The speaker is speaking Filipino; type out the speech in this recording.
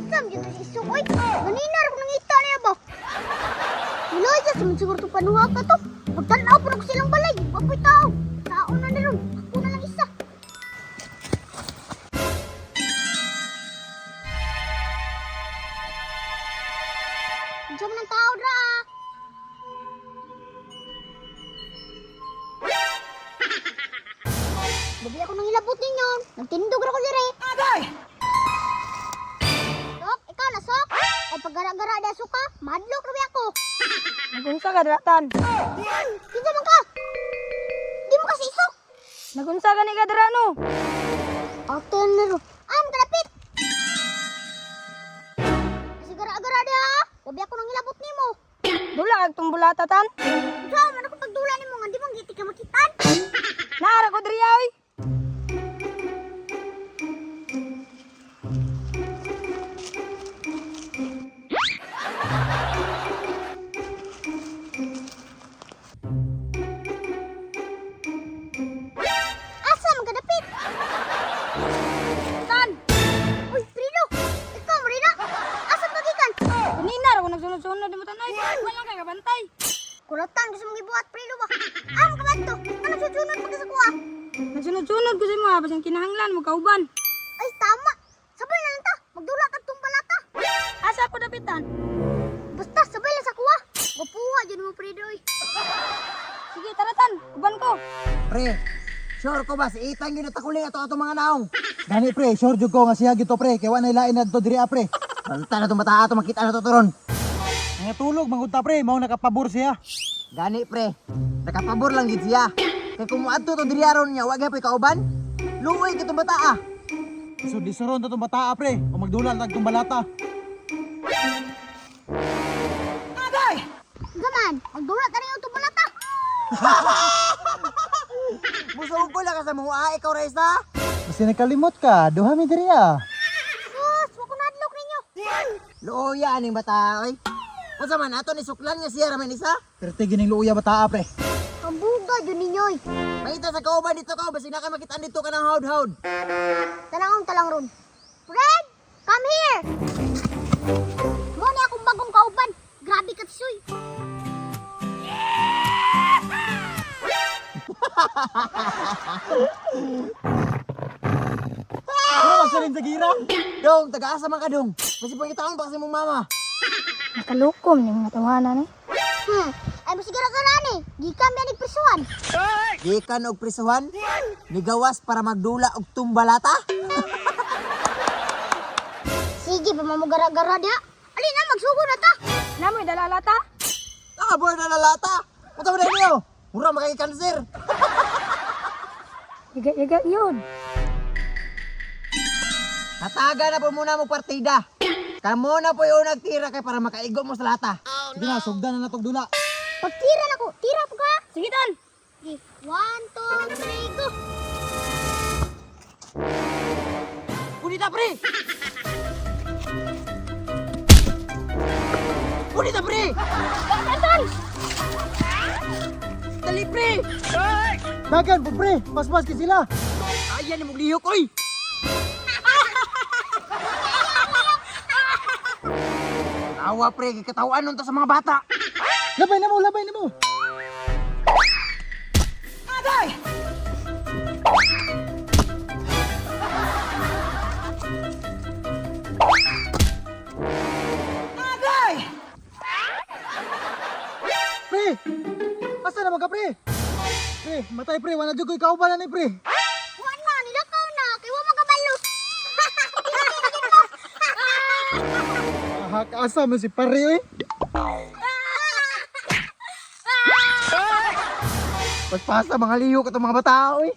Asam dito si Isok, oy. Maninar ko nangita niya ba? Wala dyan, sumunsiguro itong panuha ka to. Pagtanaw pa ko silang balay. Wapoy tao. Tao na na ron. Ako na lang isa. Diyan ng tao dra. Babi ako nang ilabot ninyo. Nagtindog ra ko dire. Agay! Sok, ikaw na sok. Ay paggara-gara da suka, madlok ra ako. Nagunsa ka dratan. Kinsa man ka? Di mo kasi isok. Nagunsa ka ni kadrano. Ate nero. Am kalapit. Kasi gara-gara da. Babi ako nang ilabot nimo. Dula kag tong bulatatan. So, man ako pagdula nimo nga di mo giti ka makitan. Naara ko diri oy. Asa man kadapit? Tan, Uy, Frino. Ikaw Marina. Asa pagikan? kaninar ako nagsunod-sunod di mo tanay. Wala kay kabantay. Kulatan gusto mong ibuhat Frino ba? Am ka ba to? Ano susunod pag sa kuha? Nagsunod-sunod ko sa imo habang siyang kinahanglan mo kauban. Ay, tama. Sabay na lang ta. Magdula ka tong balata. Asa ako dapitan? Basta sabay lang sa kuha. Mapuha dyan mo Frino. Sige, taratan, uban ko. Pre, sure ko ba si Itang yun natakuling ato mga naong. Gani pre, sure jud ko nga siya gito pre, kaya wala ilain na dito diri pre. Banta na itong bata ato, makita na ito turon. Nga tulog, manggunta pre, mau nakapabor siya. Gani pre, nakapabor lang gid siya. Kaya kung muadto to diri aron niya, wag gyapon kauban. Luoy kitong bata ah. So di suron to bata pre, o magdulan tag tong balata. Agay! Gaman, magdula ka rin yung tong balata. Musog ko lang ka sa mga ikaw Reza. Kasi nakalimot ka, duha mi diri ah. Sus, wako nadlok ninyo. Luoya aning bata oy. Unsa man ato ni suklan nga siya ramen isa? Pero tigin ning luoya bata pre. Kambuga dyan ninyo. Makita sa kauban dito ka, basi na ka makita dito ka ng haud-haud. Tanangong talang ron. Fred, come here. Mo ni akong bagong kauban. Grabe ka tisoy. Ano masalin sa gira? Dong, taga-asa man ka dong. Basi pangitaon pa kasi mong mama. Nakalukom ni mga tawanan eh. Ay mo sigara-gara ni. Gikan biya ni prisuhan. Gikan og prisuhan, nigawas para magdula og tumbalata. Sige, pa mamugara-gara dia. Alin na, magsugo na ta. Namoy dalalata. Tabor na lalata. Unsa man niyo? Mura makay-cancer. Yaga yun. Hataga na po muna mo partida. Kamo na po yung nagtira kay para makaigo mo sa lata. Sige na, sugdan na natog dula. Pagtira na ko. Tira po ka. Sige tan. Sige. 1, 2, 3, go. Punita pre! Punita pre! Tan! Dali pre! Dagan po pre! Pas-pas ka sila! Ayan ni mong lihok oy! Tawa pre, katawan nun to sa mga bata! Labay na mo! Labay na mo! Agay! Agay! Pre! Asa na mga pre? Pre, matay pre, wala dyan ko ikaw ba na ni pre? Wan na, nilakaw na. Kaya wa magkabalo. Asa mo si pare eh? Pagpasa mga lihok at mga bata eh!